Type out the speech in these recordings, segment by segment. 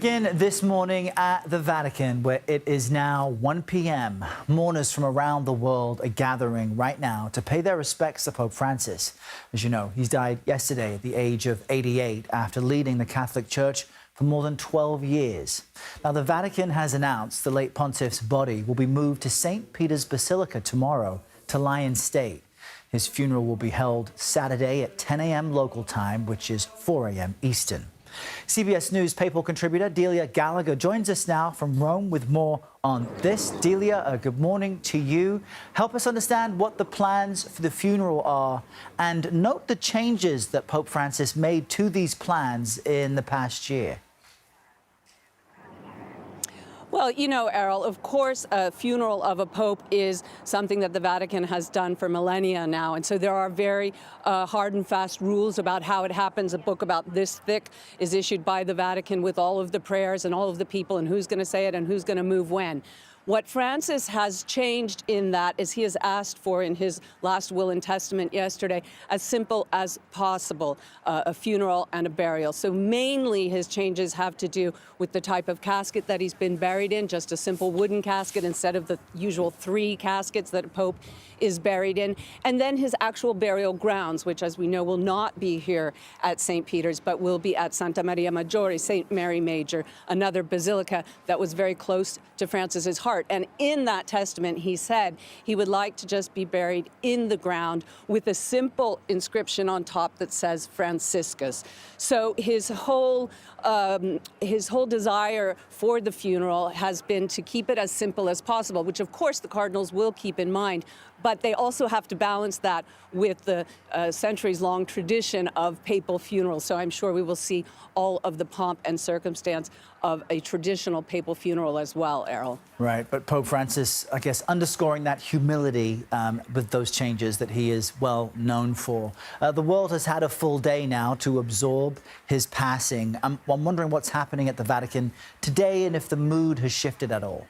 begin this morning at the Vatican, where it is now 1 p.m. Mourners from around the world are gathering right now to pay their respects to Pope Francis. As you know, he died yesterday at the age of 88 after leading the Catholic Church for more than 12 years. Now, the Vatican has announced the late pontiff's body will be moved to St. Peter's Basilica tomorrow to lie in state. His funeral will be held Saturday at 10 a.m. local time, which is 4 a.m. Eastern. CBS News papal contributor Delia Gallagher joins us now from Rome with more on this. Delia, good morning to you. Help us understand what the plans for the funeral are and note the changes that Pope Francis made to these plans in the past year. Well, you know, Errol, of course, a funeral of a pope is something that the Vatican has done for millennia now. And so there are very hard and fast rules about how it happens. A book about this thick is issued by the Vatican with all of the prayers and all of the people and who's going to say it and who's going to move when. What Francis has changed in that is he has asked for, in his last will and testament yesterday, as simple as possible, a funeral and a burial. So mainly his changes have to do with the type of casket that he's been buried in, just a simple wooden casket instead of the usual 3 caskets that a pope is buried in. And then his actual burial grounds, which, as we know, will not be here at St. Peter's, but will be at Santa Maria Maggiore, St. Mary Major, another basilica that was very close to Francis's heart. And in that testament, he said he would like to just be buried in the ground with a simple inscription on top that says Franciscus. So his whole desire for the funeral has been to keep it as simple as possible, which of course the cardinals will keep in mind. But they also have to balance that with the centuries-long tradition of papal funerals. So I'm sure we will see all of the pomp and circumstance of a traditional papal funeral as well, Errol. Right, but Pope Francis, I guess, underscoring that humility with those changes that he is well known for. The world has had a full day now to absorb his passing. I'm wondering what's happening at the Vatican today and if the mood has shifted at all.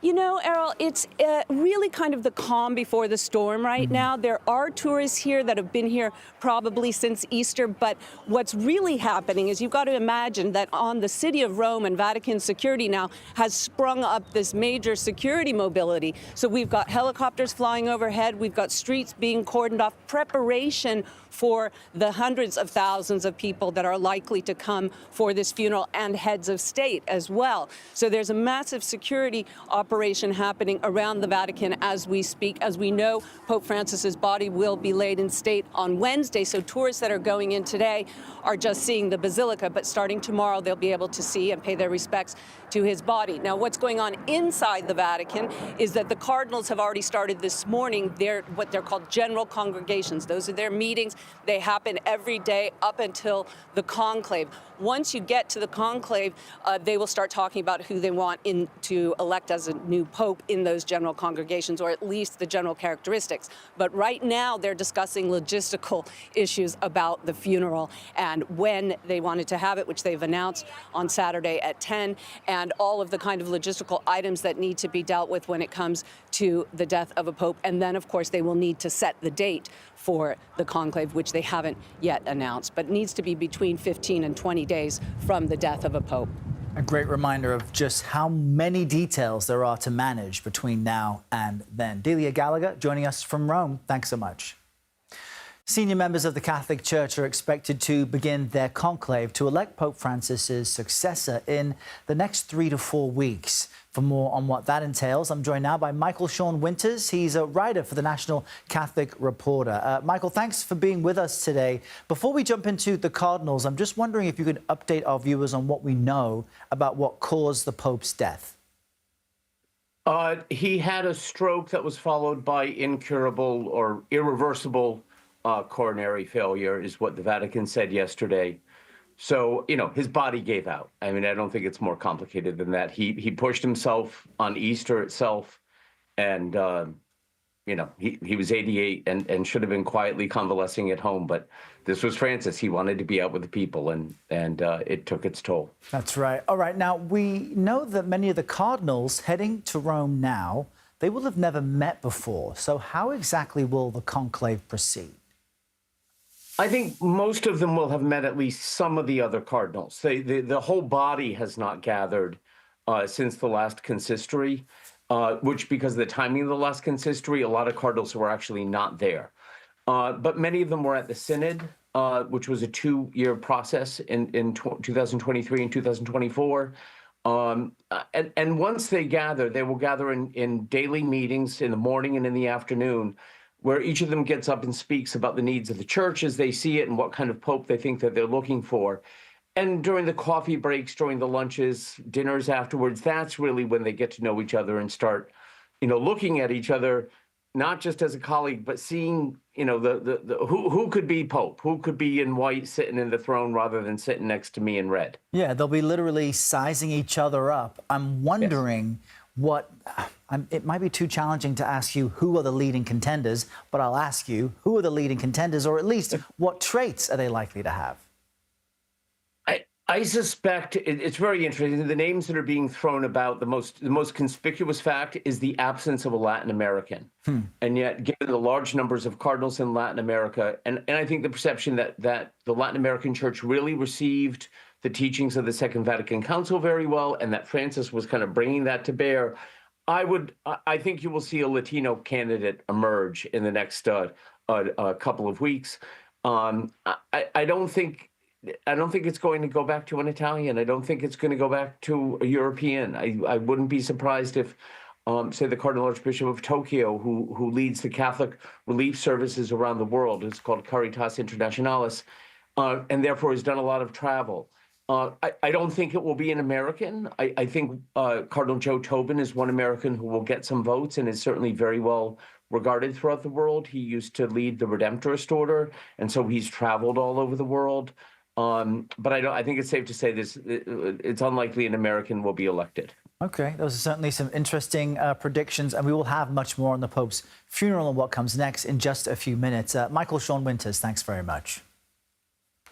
You know, Errol, it's really kind of the calm before the storm right now. There are tourists here that have been here probably since Easter, but what's really happening is you've got to imagine that on the city of Rome and Vatican security now has sprung up this major security mobility. So we've got helicopters flying overhead, we've got streets being cordoned off, preparation for the hundreds of thousands of people that are likely to come for this funeral and heads of state as well. So there's a massive security operation happening around the Vatican as we speak. As we know, Pope Francis's body will be laid in state on Wednesday, so tourists that are going in today are just seeing the basilica, but starting tomorrow they'll be able to see and pay their respects to his body. Now, what's going on inside the Vatican is that the cardinals have already started this morning what they're called general congregations. Those are their meetings. They happen every day up until the conclave. Once you get to the conclave, they will start talking about who they want to elect as a new pope in those general congregations, or at least the general characteristics. But right now, they're discussing logistical issues about the funeral and when they wanted to have it, which they've announced on Saturday at 10, and all of the kind of logistical items that need to be dealt with when it comes to the death of a pope. And then, of course, they will need to set the date for the conclave, which they haven't yet announced, but it needs to be between 15 and 20 days from the death of a pope. A great reminder of just how many details there are to manage between now and then. Delia Gallagher joining us from Rome. Thanks so much. Senior members of the Catholic Church are expected to begin their conclave to elect Pope Francis's successor in the next 3 to 4 weeks. For more on what that entails, I'm joined now by Michael Sean Winters. He's a writer for the National Catholic Reporter. Michael, thanks for being with us today. Before we jump into the cardinals, I'm just wondering if you could update our viewers on what we know about what caused the Pope's death. He had a stroke that was followed by incurable or irreversible coronary failure, is what the Vatican said yesterday. So, you know, his body gave out. I mean, I don't think it's more complicated than that. He pushed himself on Easter itself, and, you know, he was 88 and should have been quietly convalescing at home. But this was Francis. He wanted to be out with the people, and it took its toll. That's right. All right. Now, we know that many of the cardinals heading to Rome now, they will have never met before. So how exactly will the conclave proceed? I think most of them will have met at least some of the other cardinals. The whole body has not gathered since the last consistory, which, because of the timing of the last consistory, a lot of cardinals were actually not there. But many of them were at the synod, which was a 2-year process in 2023 and 2024. And once they gather, they will gather in daily meetings in the morning and in the afternoon, where each of them gets up and speaks about the needs of the church as they see it and what kind of pope they think that they're looking for. And during the coffee breaks, during the lunches, dinners afterwards, that's really when they get to know each other and start, looking at each other, not just as a colleague, but seeing, who could be pope, who could be in white sitting in the throne rather than sitting next to me in red. Yeah, they'll be literally sizing each other up. I'm wondering it might be too challenging to ask you who are the leading contenders, but I'll ask you who are the leading contenders, or at least what traits are they likely to have? I suspect it's very interesting. The names that are being thrown about, the most conspicuous fact is the absence of a Latin American. And yet, given the large numbers of cardinals in Latin America, and I think the perception that the Latin American church really received the teachings of the Second Vatican Council very well, and that Francis was kind of bringing that to bear, I think you will see a Latino candidate emerge in the next couple of weeks. I don't think it's going to go back to an Italian. I don't think it's going to go back to a European. I wouldn't be surprised if, say, the Cardinal Archbishop of Tokyo, who leads the Catholic relief services around the world, it's called Caritas Internationalis, and therefore has done a lot of travel. I don't think it will be an American. I think Cardinal Joe Tobin is one American who will get some votes and is certainly very well regarded throughout the world. He used to lead the Redemptorist Order, and so he's traveled all over the world. But I think it's safe to say it's unlikely an American will be elected. Okay, those are certainly some interesting predictions, and we will have much more on the Pope's funeral and what comes next in just a few minutes. Michael Sean Winters, thanks very much.